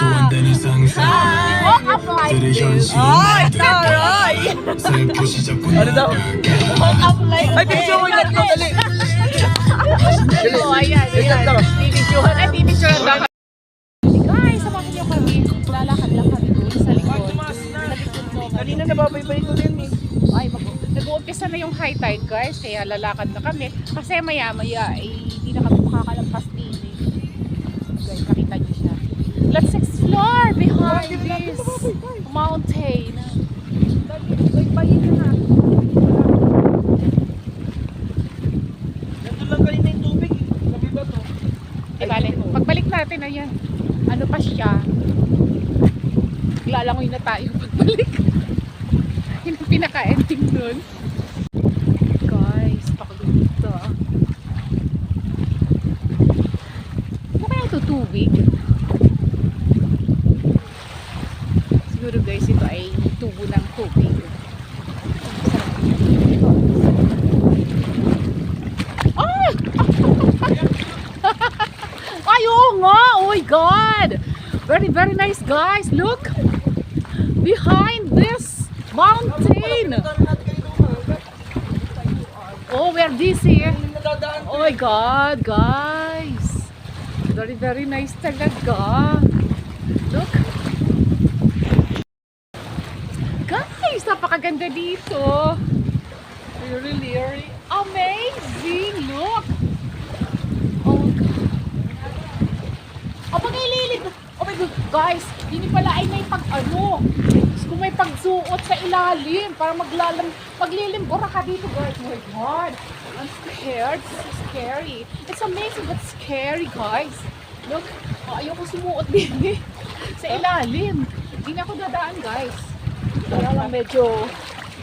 wande는 상상 들의 현실 Taray! 살펴 시작부터 Ano daw? Ay, picture mo yan ito, dali! Oh, ayan, ayan. Bibidyohan. Ay, bibidyohan ba? Guys, samahan niyo kami. Lalakad lang kami doon sa likod. Sa likod mo. Kanina nababaybay ko din eh. Ay, nag-uumpisa na yung high tide, guys. Kaya lalakad na kami. Kasi maya-maya, hindi na kami makakalampas din eh. Guys, nakita niyo siya. Let's explore behind this mountain. Baybayin na. Nandun lang kanina yung tubig eh. Sabi ba to? Eh, bale, pagbalik natin, ayan. Ano pa siya? Lalangoy na tayo pagbalik. Yun ang pinaka-ending nun. Guys, pakaganda. Ano kaya ito tubig? Siguro guys, ito ay tubo ng tubig. Ah! Ay, oo nga! Oh my God! Very, very nice, guys! Look! Behind this mountain! Oh, we're dizzy! Oh my God, guys! Very, very nice talaga! Look! Guys, napakaganda dito! Really, really amazing! Look! Oh my God! Oh, pag-ililid! Oh my God, guys! Hindi pala ay may pag-ano! Kung may pagsuot sa ilalim para paglilimbora ka dito, guys. Oh my God! I'm scared. This is scary. It's amazing but scary, guys. Look! Oh, ayoko sumuot din eh. Sa ilalim. Hindi na ako dadaan, guys. Kaya lang medyo...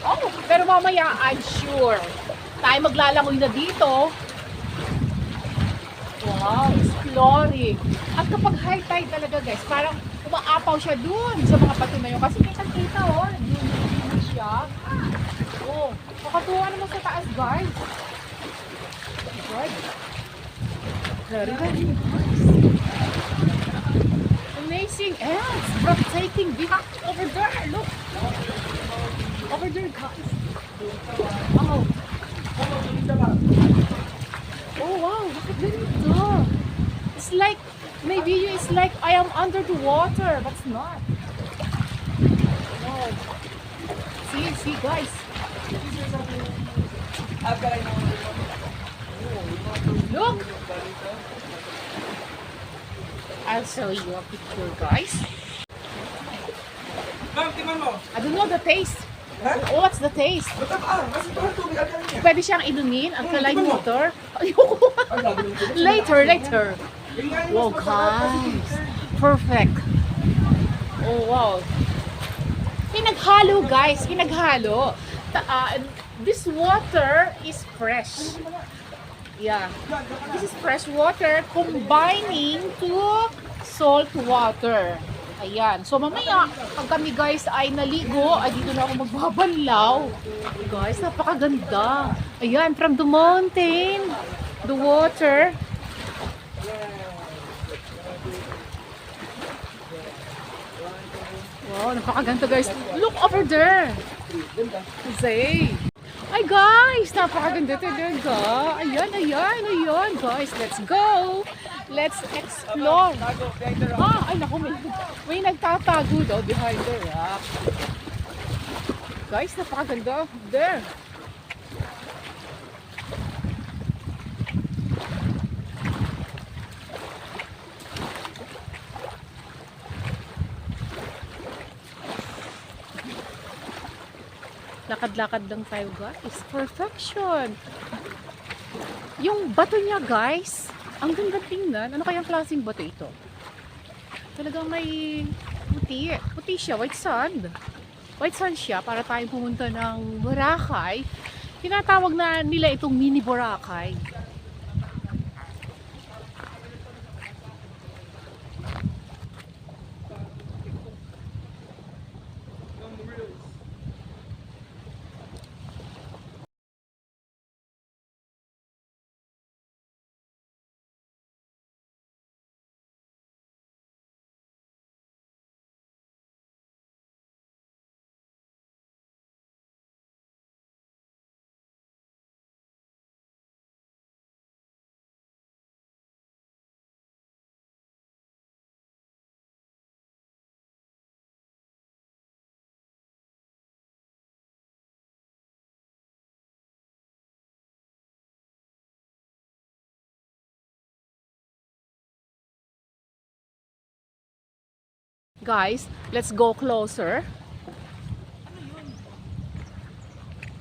Oh, pero mamaya, I'm sure. Tayo maglalangoy na dito. Wow, exploring. At kapag high tide talaga, guys, parang umaapaw siya dun sa mga bato na yun. Kasi kita, oh, nag-dulo siya. Oh, makatuwa naman sa taas, guys. Good. Very, very nice. Amazing and breathtaking view over there. Look. Over there, guys. Oh. Oh wow, look at ganito. It's like, my view is like I am under the water, but it's not. Wow. See guys. Look. I'll show you a picture, guys. Ma'am, tingnan mo. I don't know the taste. Oh, what's the taste? Kasi ito ang tubig. Ang niya. Pwede siyang inumin, alkaline water. Ayoko. Later. Wow, guys. Perfect. Oh, wow. Pinaghalo, guys. Pinaghalo. This water is fresh. Yeah. This is fresh water combining to salt water. Ayan. So, mamaya, pag kami guys ay naligo, ay dito na ako magbabanlaw. Guys, napakaganda. Ayan, from the mountain, the water. Wow, napakaganda guys. Look over there. Say. Ay guys, napakaganda talaga. Ayan, guys. Let's go. Let's explore. Ay naku, may nagtatago daw behind the rock. Guys, napakaganda. There. Lakad-lakad lang tayo, guys. Perfection. Yung bato niya, guys, ang ganda tingnan. Ano kayang klaseng bato ito? Talagang may puti. Puti siya, white sand. White sand siya para tayo pumunta ng Boracay. Tinatawag na nila itong mini Boracay. guys. Let's go closer.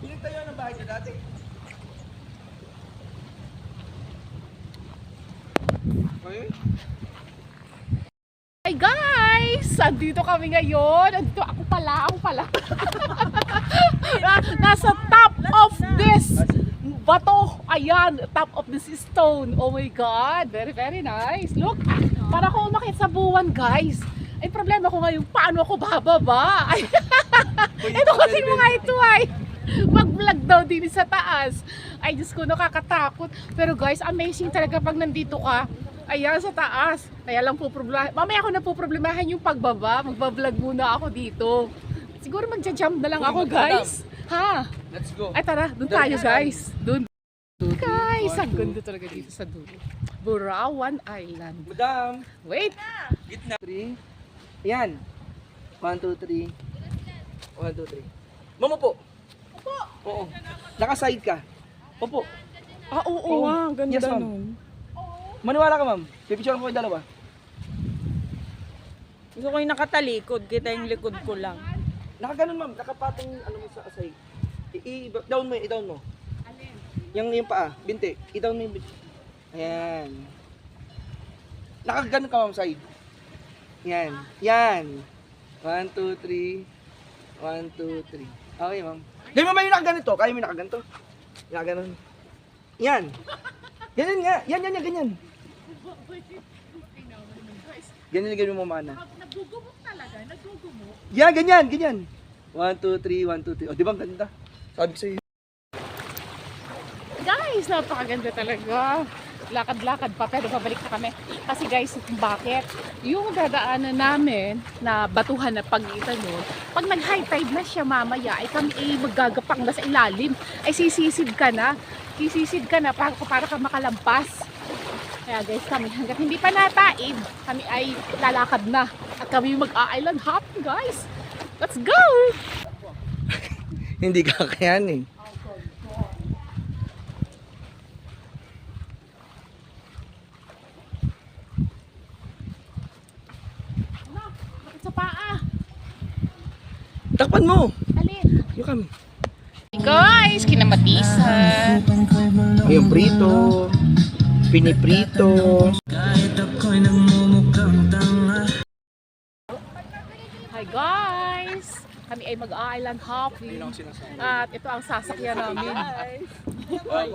Piling tayo ng bahay niya dati. Okay? Hi guys! Andito kami ngayon. Andito ako pala. Nasa top of this bato. Ayan, top of this stone. Oh my God. Very, very nice. Look, para ako umakit sa buwan, guys. Ay, problema ko ngayon, paano ako bababa? Ay, ito kasi mga ito ay mag-vlog daw din sa taas. Ay, Diyos ko, nakakatakot. Pero guys, amazing talaga pag nandito ka. Ayan, sa taas. Kaya lang po problema. Mamaya ako na po problemahan yung pagbaba. Magbablog muna ako dito. Siguro magja-jump na lang ako, guys. Ha? Let's go. Ay, tara. Doon tayo, guys. Doon. Guys, ang ganda talaga dito sa dulo. Burawan Island. Madam. Wait. Gitna. 3. Ayan. 1, 2, 3. 1, 2, 3. Ma'am, upo. Upo. Oo. Naka-side ka. Upo. Ah, oo, Oo. ganda Yes, ma'am. nun. Maniwala ka, ma'am. Pipicture ko kayo dalawa. Gusto ko yung nakatalikod, kita yung likod ko lang. Nakaganon, ma'am. Nakapatong ano mo sa side. I-down mo, i-down mo. Yung paa, binti. I-down mo yung binti. Ayan. Nakaganon ka, ma'am, side. Yan. Yan. 1, 2, 3. 1, 2, 3. Okay, ma'am. Ganyan mo ba yung nakaganito? Kaya mo yung nakaganito? Nakaganon. Yan. Ganyan nga. Yan, ganyan. Ganyan mo mana. Nagugumok talaga. Nagugumok. Yan, ganyan. 1, 2, 3, 1, 2, 3. O, di ba ang ganda? Sabi ko sa'yo. Guys, napakaganda talaga. Lakad-lakad pa, pero babalik na kami. Kasi guys, bakit? Yung dadaanan namin na batuhan na pagitan nun, pag nag-high tide na siya mamaya, ay kami ay magagapang na sa ilalim. Ay sisisid ka na. Para ka makalampas. Kaya guys, kami hanggat hindi pa nataid, kami ay lalakad na. At kami mag-island hopping, guys. Let's go! Hindi kakayanin. Bakit sa paa? Takpan mo! Alin? Yung kami. Guys, kinamatisan. Yung prito. Piniprito. Hi guys! Kami ay mag-island hopping. At ito ang sasakyan namin. Hi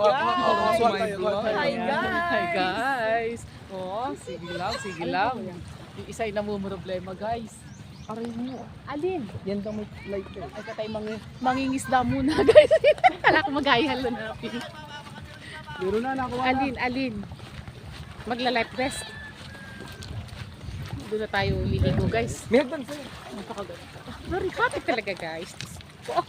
guys! Oh, sige lang. Yung isa ay namumroblema, guys. Aray mo. Alin? Yan daw may light ka. Ay katay mangingisda muna, guys. Kala ko mag-ihalo natin. Meron na nakuha na. Alin? Magla-life vest. Doon na tayo liligo, guys. May hagdan sa'yo. Napakaganda. Very happy talaga, guys. Oh.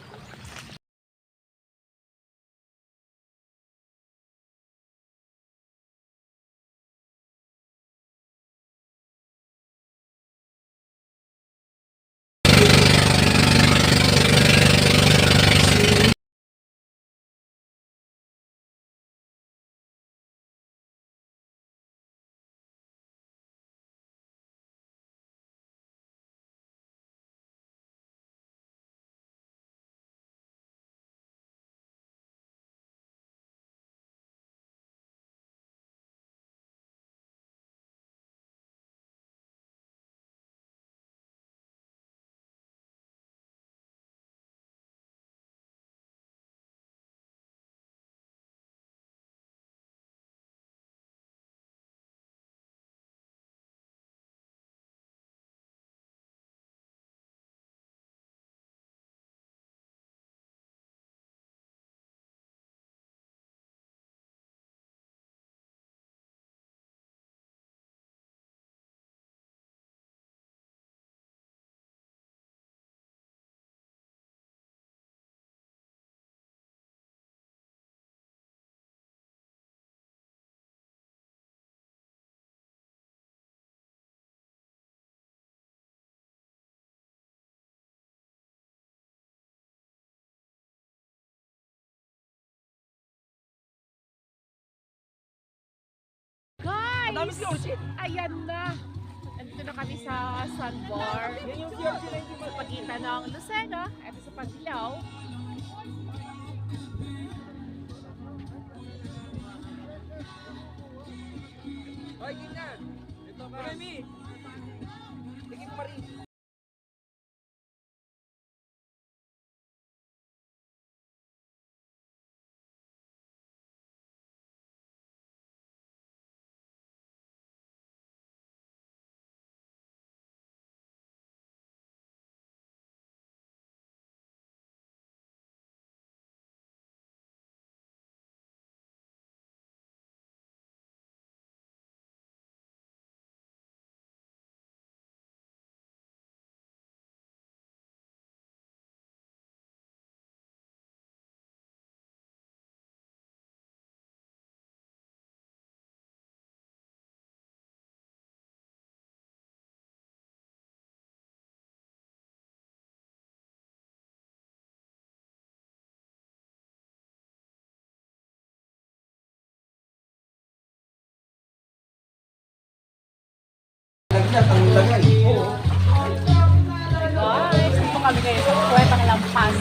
Madami siya, oh shit. Ayan na. Dito na kami sa Sandbar. Yan yung CRC 90 Sa pagitan ng Lucena. Ito sa Paglaw. Okay, ganyan. Ito ka. Remy. Tigit pa rin. Lagnat, ang lagnat. Oo. Guys, dito kami ngayon sa Kuwebang Lampas.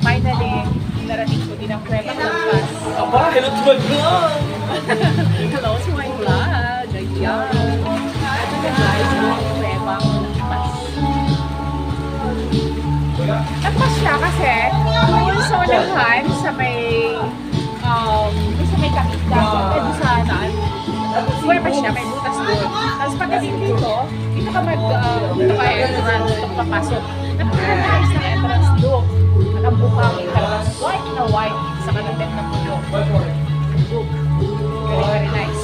Finally, narating ko din ang Kuwebang Lampas. Aba, hello to my vlog! Hello to my vlog. Ayan. Ito na guys, ang Kuwebang Lampas. Tapos siya kasi, yung sonahan sa may, sa may kakita, doon sa naan. Wala pa siya, may butas doon. Tapos pagdating dito ka dito ka entrance, dito ka papasok. Napaka-nice na entrance look. At ang buhangin talagang white na white sa kanilang na puno. Look. Very, very nice.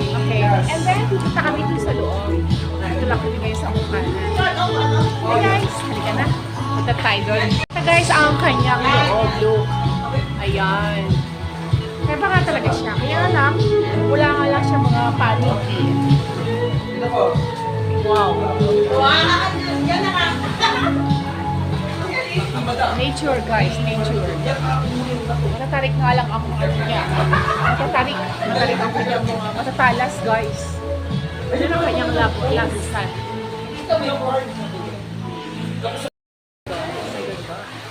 Okay. And then, pupunta kami dito sa loob. Dito lang kami ngayon sa Bukanan. Hey guys, halika na. Punta tayo doon. Ito guys, ang kanyang loob. Look. Ayan. Kaya ba nga talaga siya? Kaya lang, wala nga lang siya mga paniki. Wow. Nature guys, nature. Matatarik nga lang ako ng ano niya. Matatarik ang kanyang mga matatalas guys. Ano ang kanyang lapisan?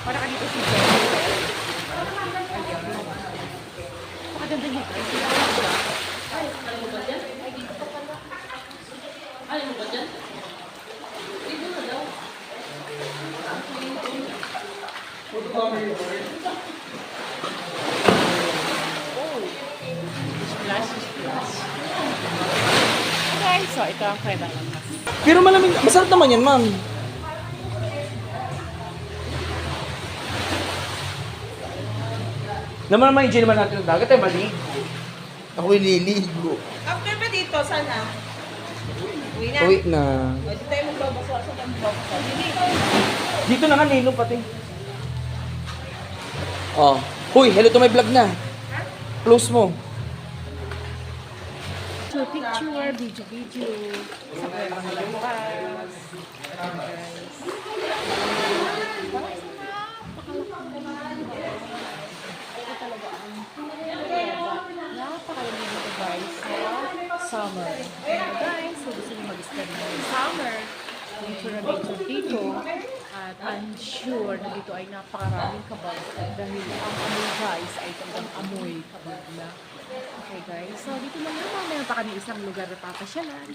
Para ka dito si Jen. Ganda niya guys. Ano ba dyan? Ano ba dyan? Dito na daw. Oh. Splash. Okay, so ito ang Kuwebang Lampas. Pero malamig, masarap naman yan, ma'am. Naman naman i naman natin ng dagat ay mali. Ako ililigo. After ba dito, sana? Uwi na. Uwi na. O, dito tayo magbabasa sa magbabasa. Dito na nga nilong pati. Oh. Huy, hello to my vlog na. Close mo. Picture, video. Sa Kuwebang Lampas. Napakalamig dito guys sa summer. Guys, so gusto nyo mag-spend ng summer, nature dito. At I'm sure na dito ay napakaraming kabag dahil ang amoy guys ay talagang amoy kabag na. Okay guys, so dito lang naman, meron pa kami isang lugar na papasyalan.